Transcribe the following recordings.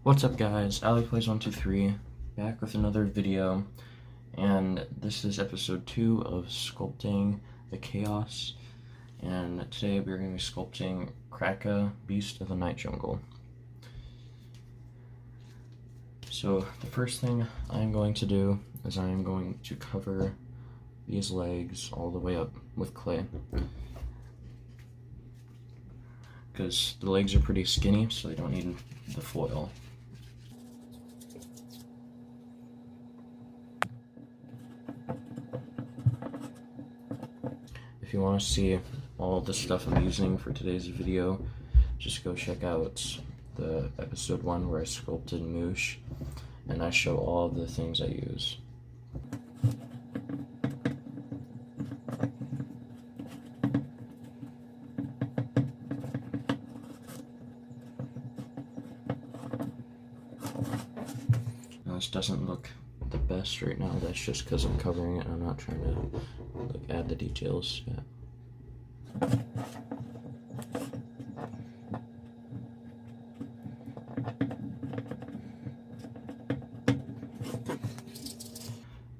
What's up guys, AliPlays123 back with another video, and this is episode 2 of Sculpting the Chaos, and today we're going to be sculpting Kraaka, Beast of the Nightjungle. So the first thing I'm going to do is I'm going to cover these legs all the way up with clay, because the legs are pretty skinny so they don't need the foil. If you want to see all the stuff I'm using for today's video, just go check out the episode 1 where I sculpted Moosh, and I show all the things I use. Now this doesn't look the best right now, that's just because I'm covering it and I'm not trying to add the details yet.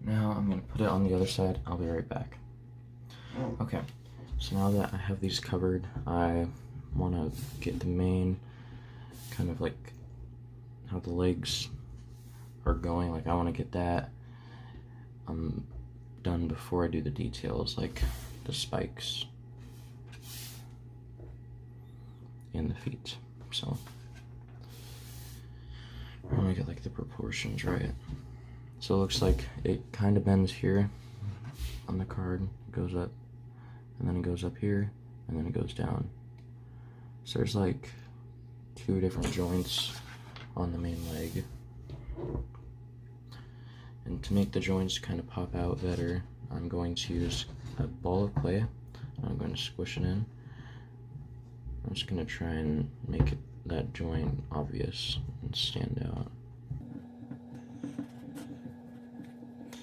Now I'm going to put it on the other side. I'll be right back. Okay, so now that I have these covered, I want to get the main kind of like how the legs are going. Like I want to get that done before I do the details, like the spikes and the feet. So I want to get like the proportions right. So it looks like it kind of bends here on the card, it goes up, and then it goes up here, and then it goes down. So there's like 2 different joints on the main leg. And to make the joints kind of pop out better, I'm going to use a ball of clay. I'm going to squish it in. I'm just going to try and make that joint obvious and stand out.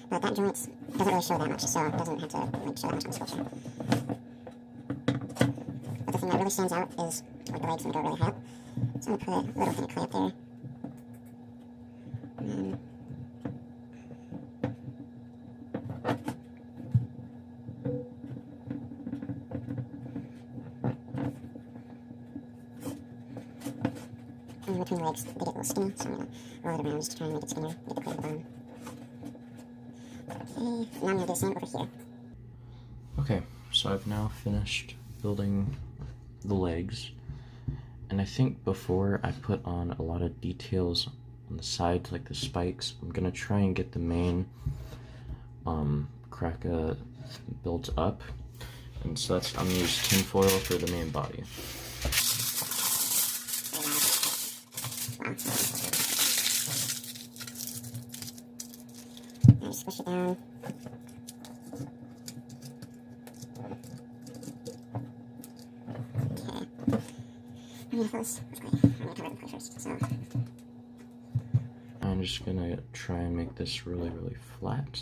But that joint doesn't really show that much, so it doesn't have to like show that much on the sculpture. But the thing that really stands out is like the legs when they go really high up. So I'm going to put a little thing of clay up there. And between the legs, they get a little skinny, so I'm going to roll it around just to try and make it skinnier, get the clay at the bottom. Okay, now I'm going to do the same over here. Okay, so I've now finished building the legs, and I think before I put on a lot of details on the sides, like the spikes, I'm going to try and get the main Kraaka built up, and so that's, I'm going to use tin foil for the main body. Now just squish it down. Okay. I'm going to fill this with clay. I'm going to cover the clay first. So I'm just going to try and make this really, really flat.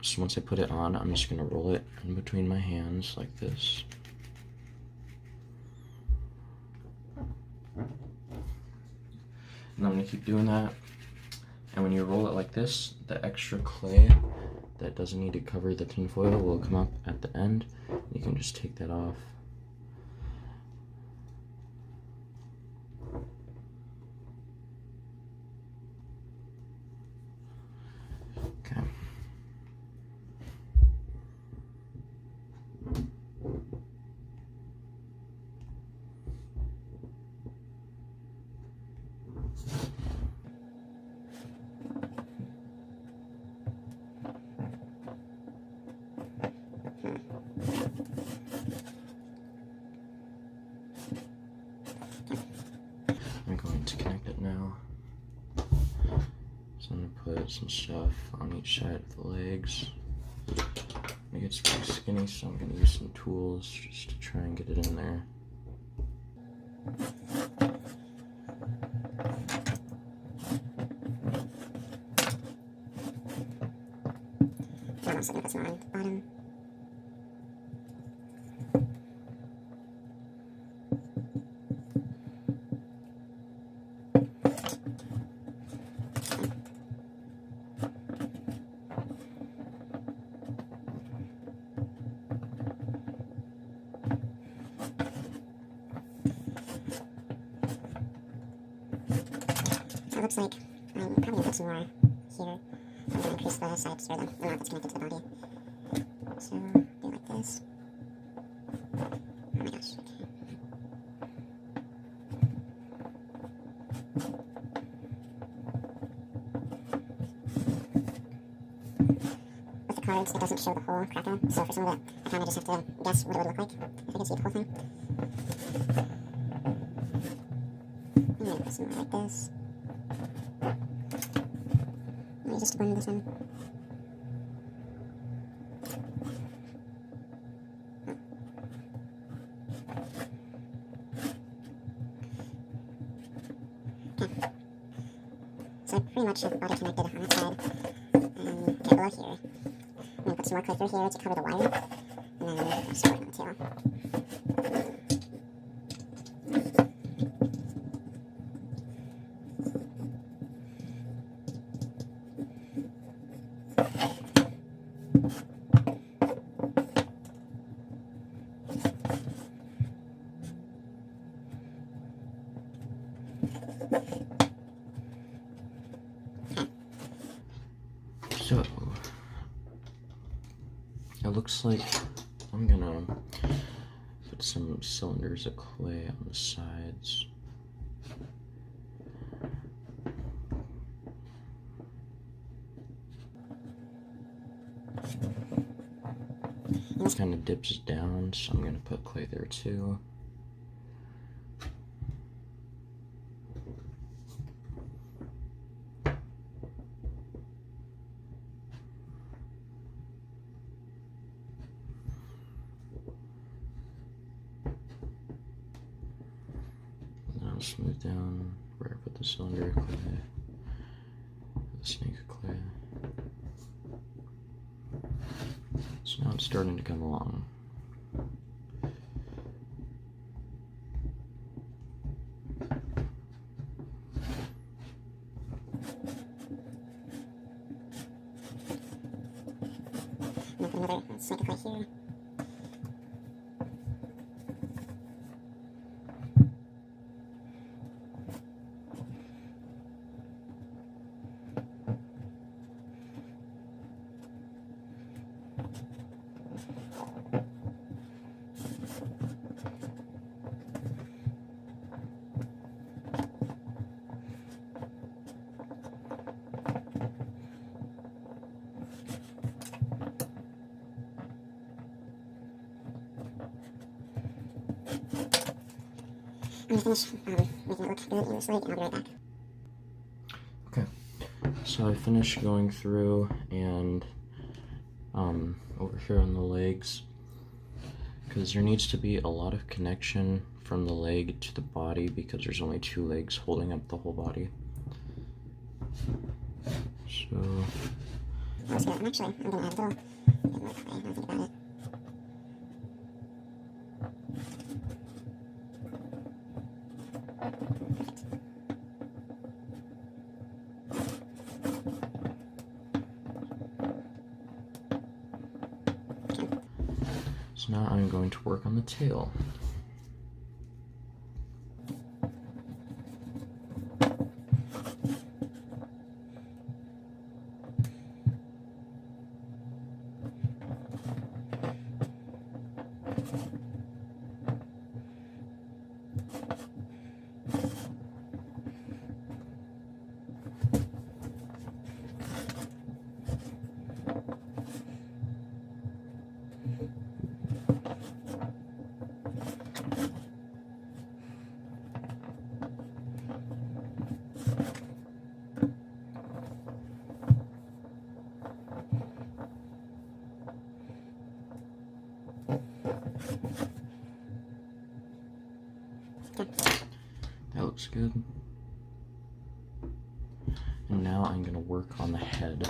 So once I put it on, I'm just going to roll it in between my hands like this. And I'm going to keep doing that. And when you roll it like this, the extra clay that doesn't need to cover the tin foil will come up at the end. You can just take that off. Okay. I'm going to connect it now. So I'm going to put some stuff on each side of the legs. It gets pretty skinny, so I'm going to use some tools just to try and get it in there. also gonna put some on the bottom. So it looks like I'm probably gonna put some more here. I'm gonna increase the sides or the amount that's connected to the body. So do it like this. Oh my gosh, okay. With the cards, it doesn't show the whole Kraaka, so for some of it, I kind of just have to guess what it would look like if I could see the whole thing. I'm gonna put some more like this. Maybe just to blend this in. Okay. So I pretty much have the body connected on that side. And okay, below here, I'm gonna put some more clay through here to cover the wire. And then I'll just work on the tail. So, it looks like I'm gonna put some cylinders of clay on the sides. It kind of dips down, so I'm gonna put clay there too. Now smooth down where I put the cylinder of clay, the snake of clay. So now it's starting to come along. I'm gonna put another snake of clay here. I'm gonna finish making it look good in this light, and I'll be right back. Okay, so I finished going through and over here on the legs, because there needs to be a lot of connection from the leg to the body because there's only two legs holding up the whole body. So I'm actually, I'm gonna add a little bit more clay now I think about it. So now I'm going to work on the tail. That looks good. And now I'm going to work on the head.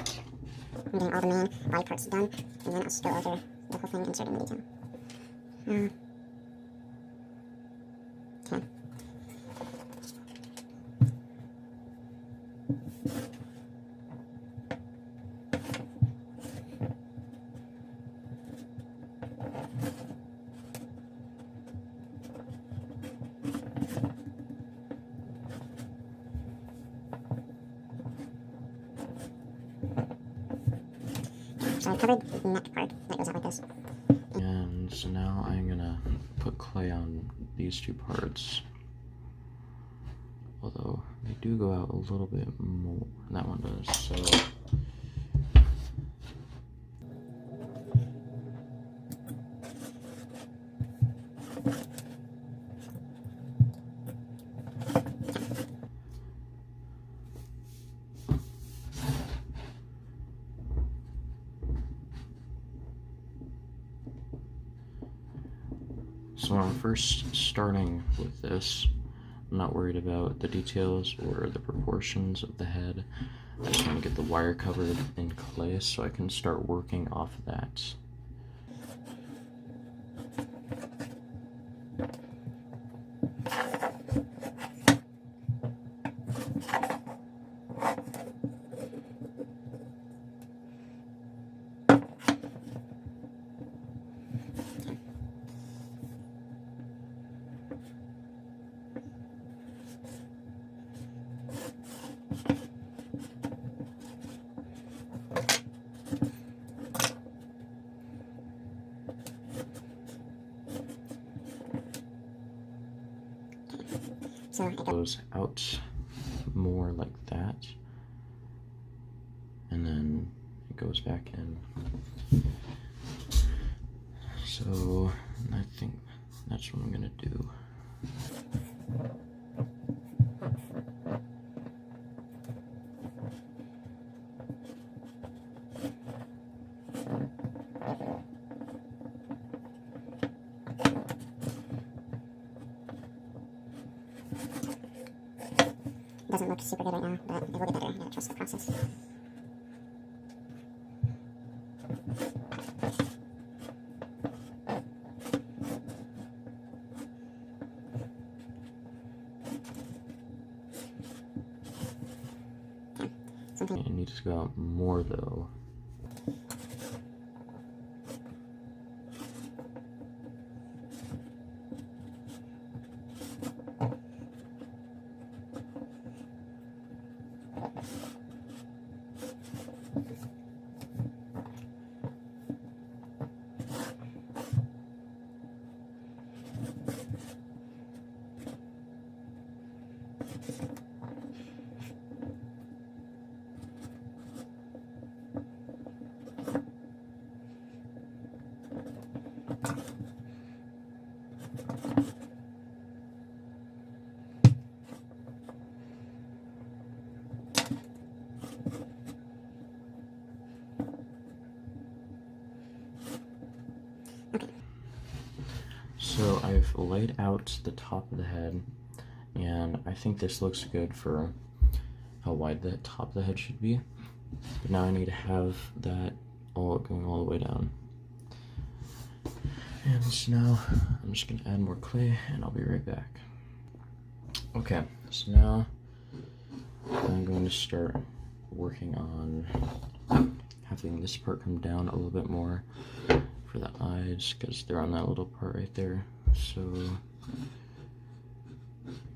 I'm getting all the main body parts done, and then I'll just go over the whole thing, inserting the detail. Okay. So I covered the neck part that goes out like this. And so now I'm gonna put clay on these two parts. Although they do go out a little bit more than that one does, so when I'm first starting with this, I'm not worried about the details or the proportions of the head. I just want to get the wire covered in clay so I can start working off of that. So It goes out more like that, and then it goes back in. So I think that's what I'm gonna do. doesn't look super good right now, but it will get better. I gotta trust the process. Okay. Something. It needs to go out more though. So I've laid out the top of the head, and I think this looks good for how wide the top of the head should be. But now I need to have that all going all the way down. And so now I'm just gonna add more clay and I'll be right back. Okay, so now I'm going to start working on having this part come down a little bit more for the eyes, because they're on that little part right there. So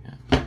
yeah.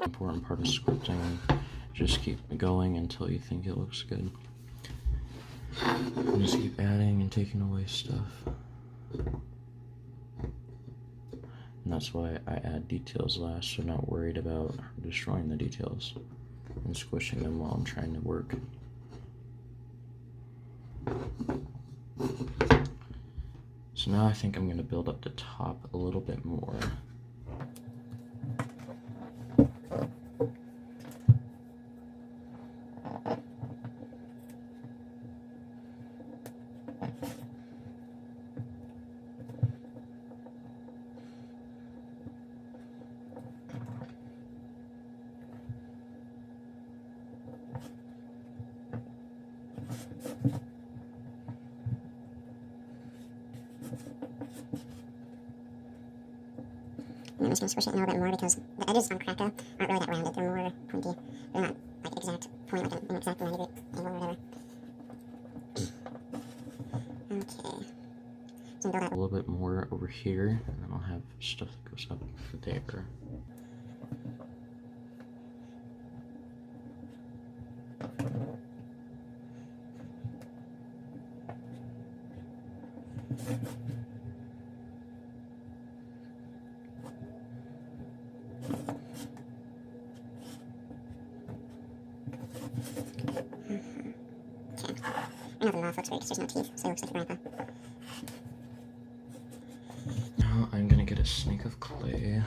Important part of sculpting Just keep going until you think it looks good. And just keep adding and taking away stuff. And that's why I add details last, so I'm not worried about destroying the details and squishing them while I'm trying to work. So now I think I'm going to build up the top a little bit more. And I'm just going to squish it a little bit more because the edges on Kraaka aren't really that rounded. They're more pointy. They're not like exact point, like an exact 90 degree angle or whatever. Okay. So build out A little bit more over here, and then I'll have stuff that goes up there. I know the mouth looks weird because there's no teeth, so it looks like a grandpa. Now I'm gonna get a snake of clay.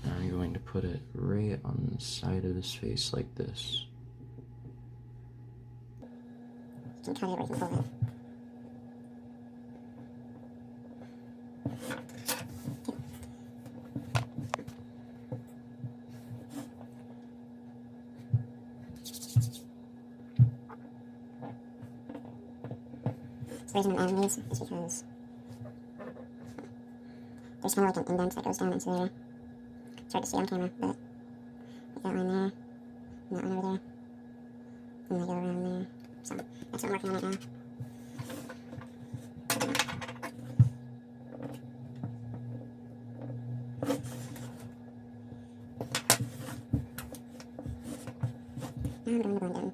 And I'm going to put it right on the side of his face like this. You can cut it or you can pull it. So the reason I'm adding these is because there's kind of like an indent that goes down into there. It's hard to see on camera, but like that one there, and that one over there, and they go around there. So that's what I'm working on right now. Now I'm going to blend in.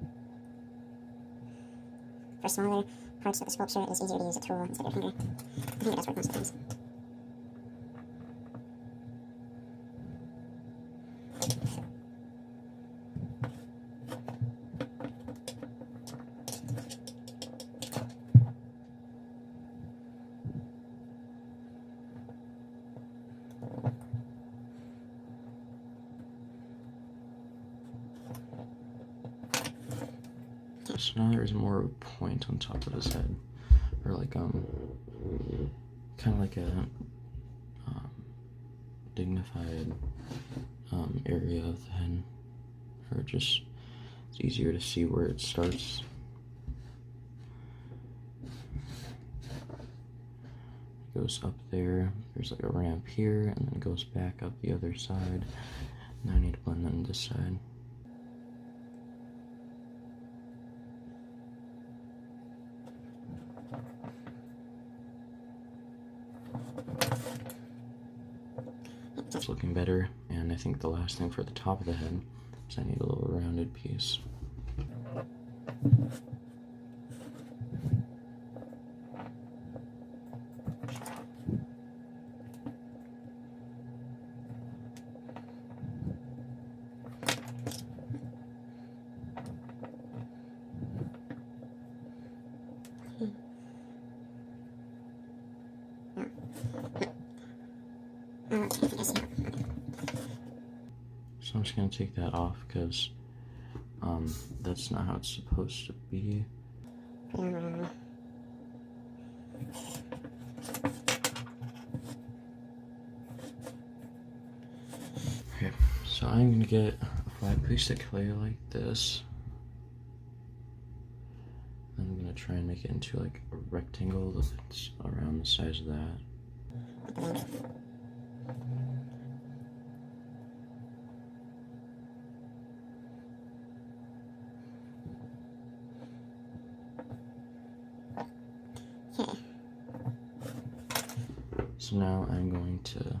For smaller parts of the sculpture, it's easier to use a tool instead of your finger. I think it does work most of the times. So now there's more of a point on top of his head, or like kind of like a dignified area of the head, or just it's easier to see where it starts. It goes up there. There's like a ramp here, and then it goes back up the other side. Now I need to blend on this side. It's looking better, and I think the last thing for the top of the head is I need a little rounded piece. So I'm just gonna take that off because that's not how it's supposed to be. Okay, so I'm gonna get a flat piece of clay like this. I'm gonna try and make it into like a rectangle that's around the size of that. So now I'm going to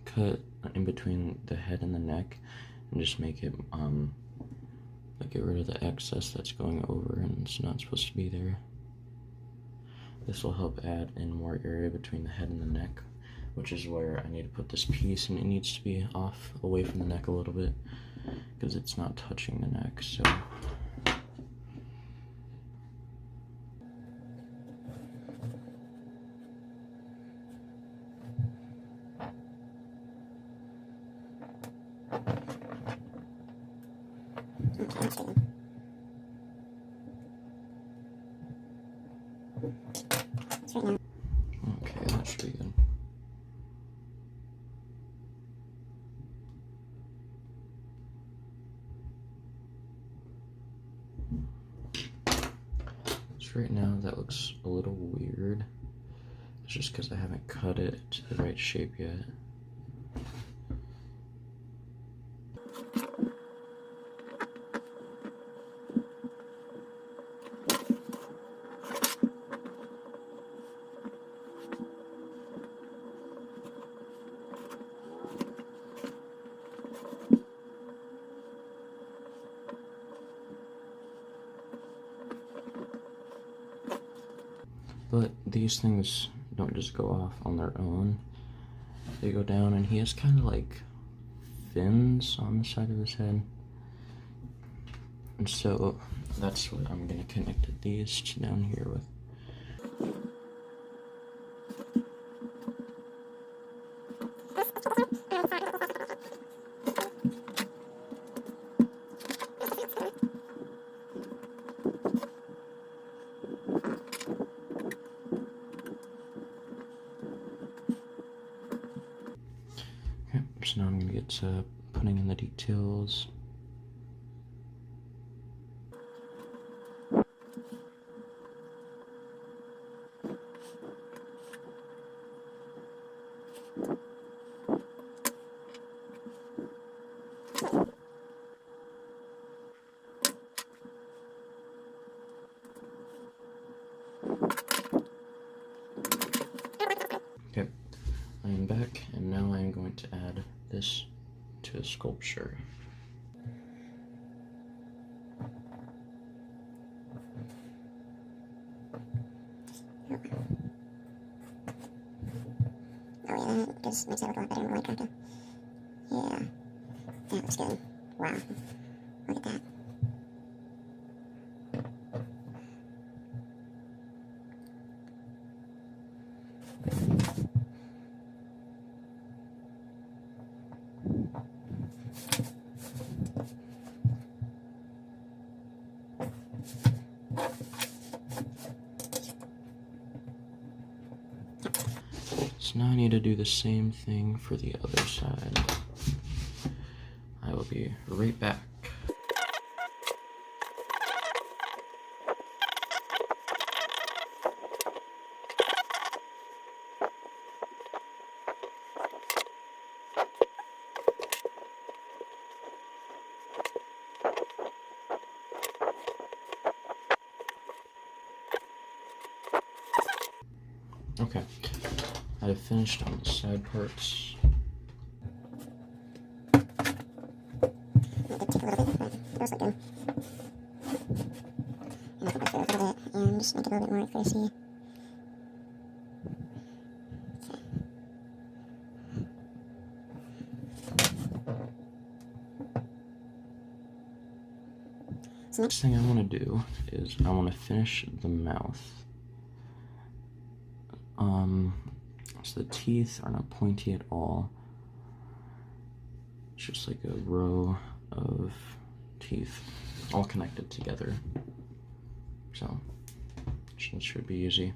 cut in between the head and the neck and just make it like get rid of the excess that's going over and it's not supposed to be there. This will help add in more area between the head and the neck, which is where I need to put this piece, and it needs to be off away from the neck a little bit because it's not touching the neck. So okay, that should be good. So right now that looks a little weird. It's just because I haven't cut it to the right shape yet. But these things don't just go off on their own. They go down, and he has kind of like fins on the side of his head. And so that's what I'm going to connect these down here with. So now I'm going to get to putting in the details. Okay, I am back, and now I am going to add this to a sculpture. Oh yeah, that just makes it look a lot better in the light Kraaka. Yeah, that looks good. Wow, look at that. So now I need to do the same thing for the other side. I will be right back. Okay, I have finished on the side parts. Those look good. And I'll go through a little bit and just make it a little bit more accuracy. So next thing I want to do is I want to finish the mouth. So the teeth are not pointy at all. It's just like a row of teeth all connected together. So it should be easy.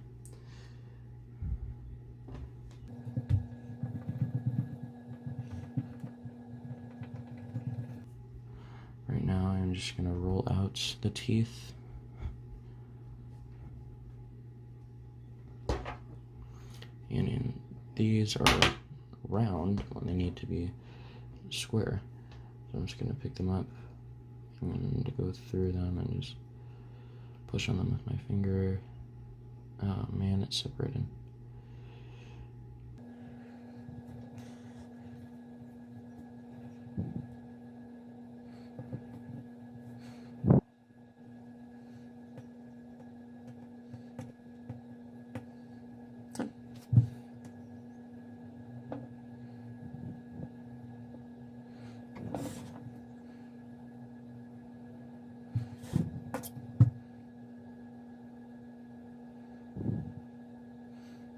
Right now I'm just going to roll out the teeth. And these are round when they need to be square. So I'm just going to pick them up and go through them and just push on them with my finger. Oh man, it's separated.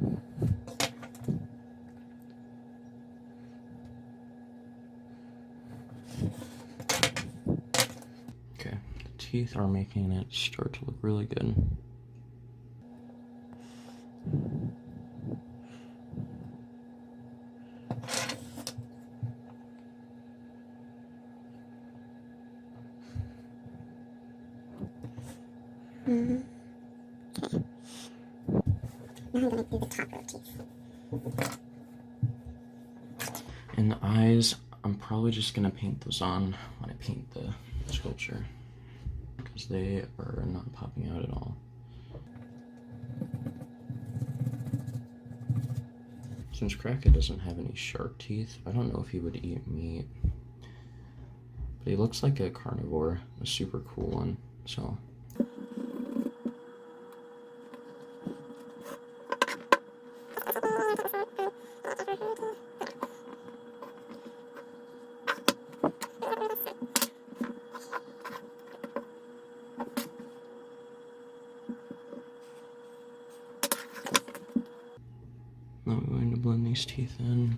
Okay, the teeth are making it start to look really good. Okay. Now I'm going to do the top row teeth. And the eyes, I'm probably just gonna paint those on when I paint the sculpture, because they are not popping out at all. Since Kraaka doesn't have any sharp teeth, I don't know if he would eat meat. But he looks like a carnivore, a super cool one, so. Now I'm going to blend these teeth in.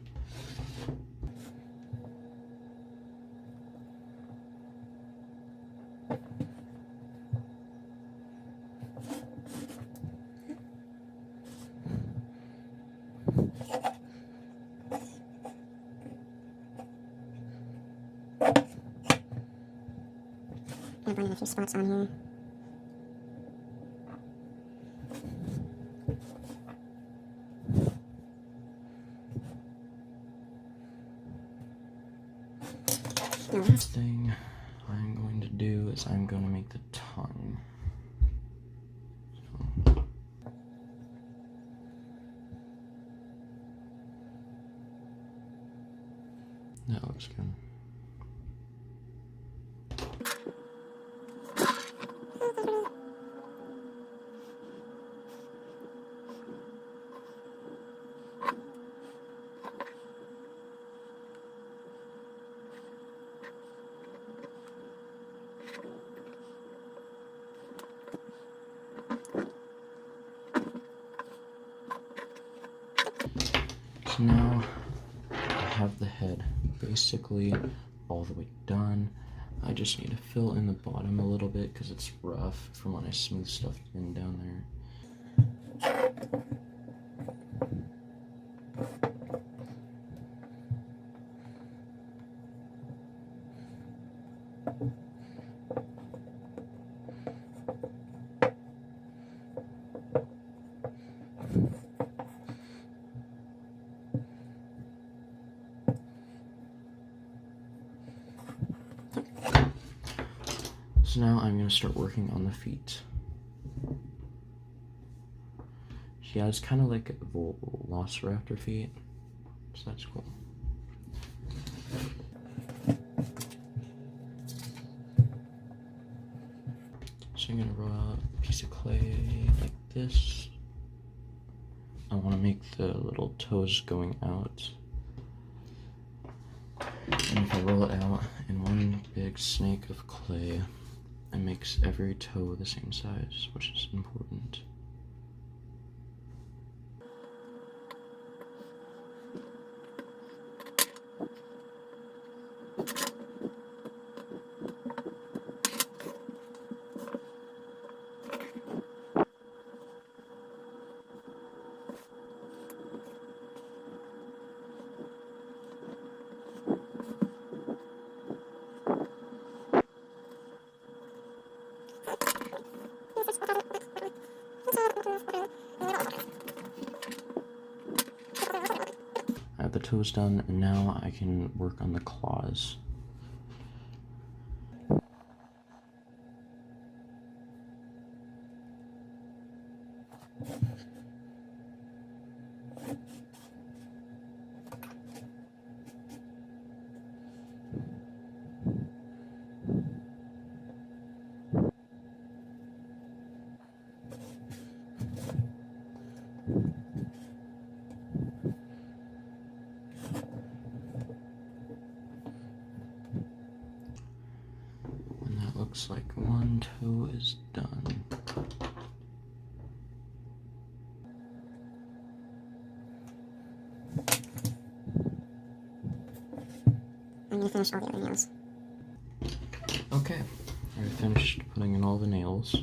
I'm blending a few spots on here. The last thing I'm going to do is I'm going to make the tongue. So. That looks good. So now I have the head basically all the way done. I just need to fill in the bottom a little bit because it's rough from when I smooth stuff in down there. So now I'm going to start working on the feet. She has kind of like velociraptor feet, so that's cool. So I'm going to roll out a piece of clay like this. I want to make the little toes going out. And if I roll it out in one big snake of clay, it makes every toe the same size, which is important. I have the toes done, and now I can work on the claws. Looks like one toe is done. gonna finish all the other nails. Okay, I finished putting in all the nails.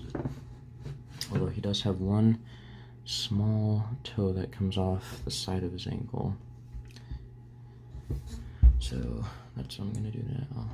Although he does have one small toe that comes off the side of his ankle. So that's what I'm gonna do now.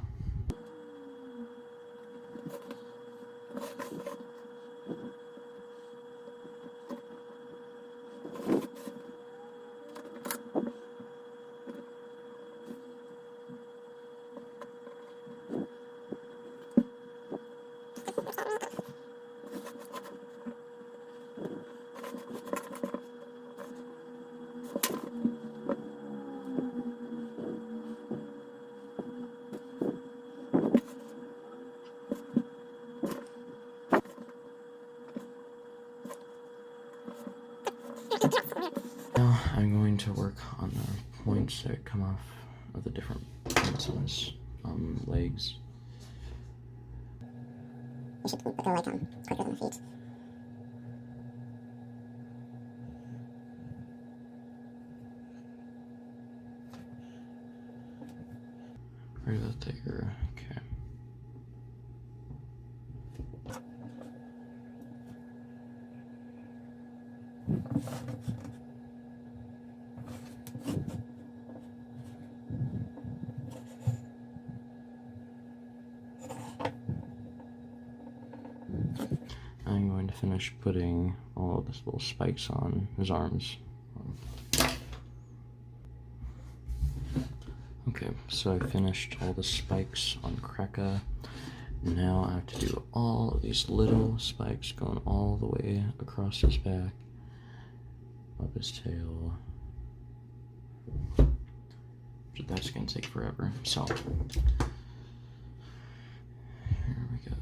Now I'm going to work on the points that come off of the different points on his legs. You should go like quicker than the feet. Right about there. Okay. I'm going to finish putting all of these little spikes on his arms. Okay, so I finished all the spikes on Kraaka. Now I have to do all of these little spikes going all the way across his back, up his tail. But that's gonna take forever, so here we go.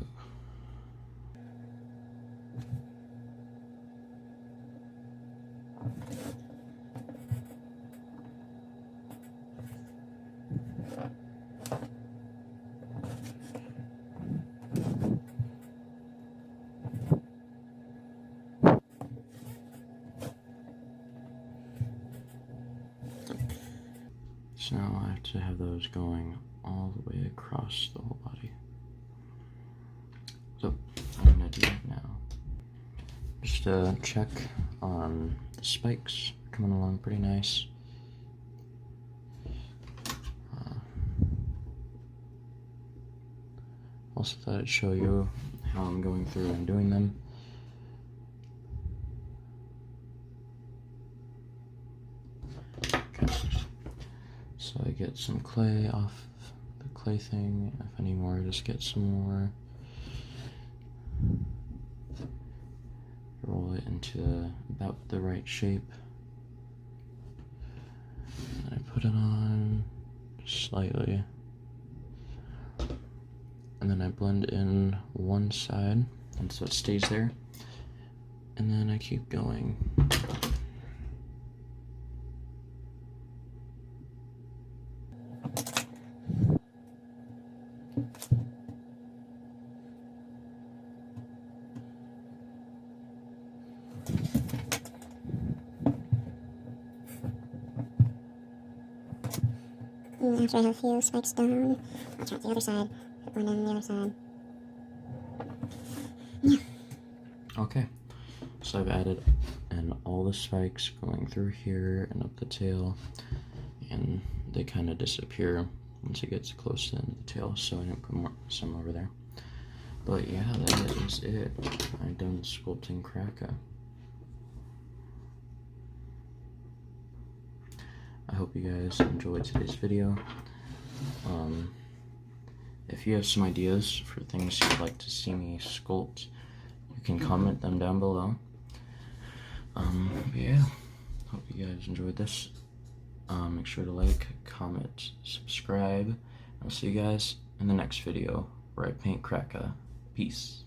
So now I have to have those going all the way across the whole body. So I'm gonna do that now. Just check on the spikes, coming along pretty nice. Also thought I'd show you how I'm going through and doing them. Okay. So I get some clay off the clay thing. If I need more, just get some more. Roll it into about the right shape. And I put it on just slightly. And then I blend in one side, and so it stays there. And then I keep going. And after I have a few spikes done, I'll try the other side, put one on the other side. Yeah. Okay, so I've added in all the spikes going through here and up the tail, and they kind of disappear once it gets close to the end of the tail, so I didn't put some over there. But yeah, that is it. I'm done sculpting Kraaka. I hope you guys enjoyed today's video. If you have some ideas for things you'd like to see me sculpt, you can comment them down below. Yeah, hope you guys enjoyed this. Make sure to like, comment, subscribe. I'll see you guys in the next video where I paint Kraaka. Peace.